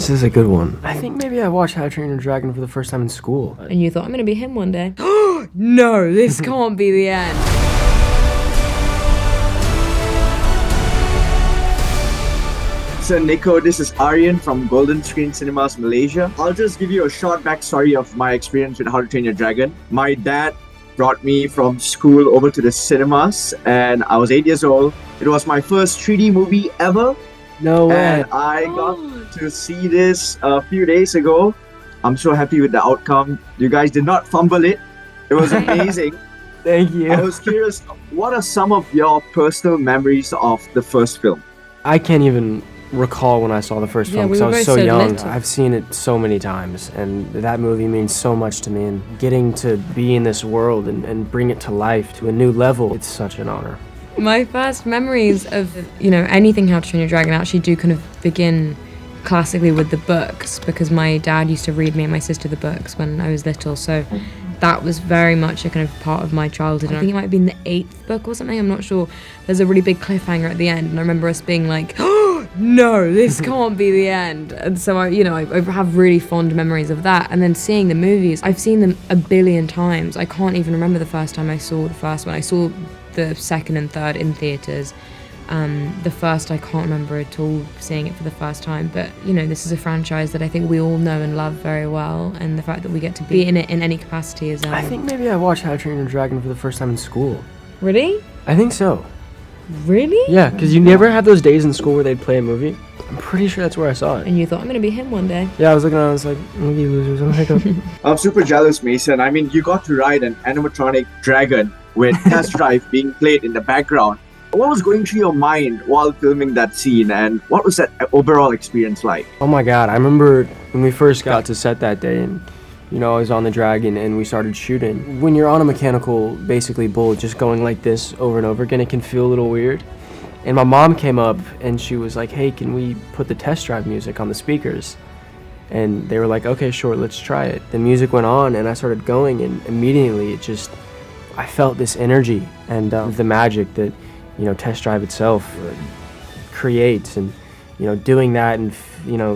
This is a good one. I think maybe I watched How to Train Your Dragon for the first time in school. And you thought, I'm gonna be him one day. No, this can't be the end. So Nico, this is Aryan from Golden Screen Cinemas, Malaysia. I'll just give you a short backstory of my experience with How to Train Your Dragon. My dad brought me from school over to the cinemas and I was 8 years old. It was my first 3D movie ever. No way. And I got to see this a few days ago. I'm so happy with the outcome. You guys did not fumble it. It was amazing. Thank you. I was curious, what are some of your personal memories of the first film? I can't even recall when I saw the first film because I was so young. I've seen it so many times and that movie means so much to me, and getting to be in this world and bring it to life to a new level, it's such an honor. My first memories of, anything How to Train Your Dragon actually do kind of begin classically with the books, because my dad used to read me and my sister the books when I was little, so that was very much a kind of part of my childhood. I think it might have been the 8th book or something, I'm not sure. There's a really big cliffhanger at the end and I remember us being like, oh no, this can't be the end. And so I have really fond memories of that. And then seeing the movies, I've seen them a billion times. I can't even remember the first time I saw the first one. I saw the second and third in theatres. The first I can't remember at all seeing it for the first time, but this is a franchise that I think we all know and love very well, and the fact that we get to be in it in any capacity is I think maybe I watched How to Train Your Dragon for the first time in school. Really? I think so. Really? Yeah, because you never had those days in school where they'd play a movie. I'm pretty sure that's where I saw it. And you thought, I'm gonna be him one day. Yeah, I was looking at it, I was like, movie losers, I'm like, I'm super jealous, Mason. I mean, you got to ride an animatronic dragon with Test Drive being played in the background. What was going through your mind while filming that scene, and what was that overall experience like? Oh my god, I remember when we first got to set that day and I was on the dragon and we started shooting. When you're on a mechanical, basically bull, just going like this over and over again, it can feel a little weird. And my mom came up and she was like, hey, can we put the Test Drive music on the speakers? And they were like, okay, sure, let's try it. The music went on and I started going, and immediately I felt this energy and the magic that Test Drive itself creates, and doing that and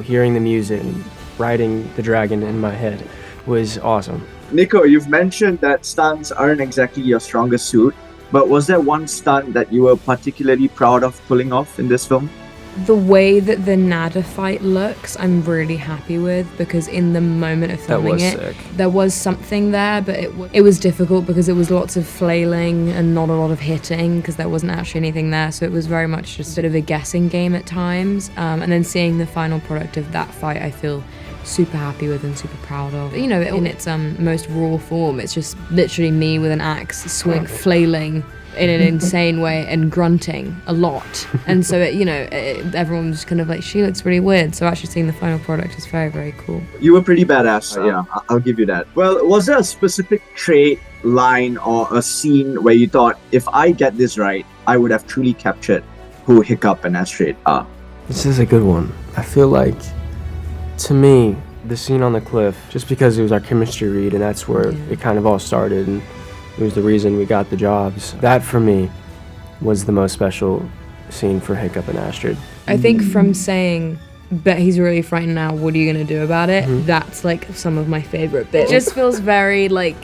hearing the music and riding the dragon in my head was awesome. Nico, you've mentioned that stunts aren't exactly your strongest suit, but was there one stunt that you were particularly proud of pulling off in this film? The way that the Nada fight looks, I'm really happy with, because in the moment of filming there was something there, but it was difficult because it was lots of flailing and not a lot of hitting, because there wasn't actually anything there, so it was very much just a bit of a guessing game at times. And then seeing the final product of that fight, I feel super happy with and super proud of. In its most raw form, it's just literally me with an axe flailing in an insane way and grunting a lot, and so everyone was just kind of like, she looks really weird. So actually seeing the final product is very, very cool. You were pretty badass. Yeah, I'll give you that. Well, was there a specific trait, line, or a scene where you thought, if I get this right, I would have truly captured who Hiccup and Astrid are? This is a good one. I feel like, to me, the scene on the cliff, just because it was our chemistry read and that's where it kind of all started, and it was the reason we got the jobs. That, for me, was the most special scene for Hiccup and Astrid. I think from saying, bet he's really frightened now, what are you going to do about it? That's like some of my favorite bits. It just feels very like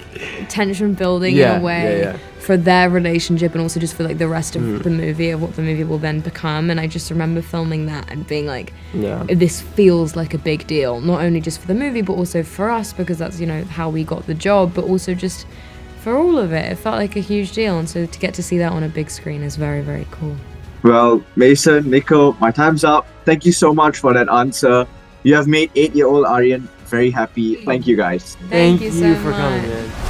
tension building in a way for their relationship, and also just for like the rest of the movie, of what the movie will then become. And I just remember filming that and being like, this feels like a big deal, not only just for the movie, but also for us, because that's, how we got the job, but also just for all of it. It felt like a huge deal, and so to get to see that on a big screen is very, very cool. Well, Mason, Nico, my time's up. Thank you so much for that answer. You have made 8-year-old Aryan very happy. Thank you guys. Thank you so for much. coming, man.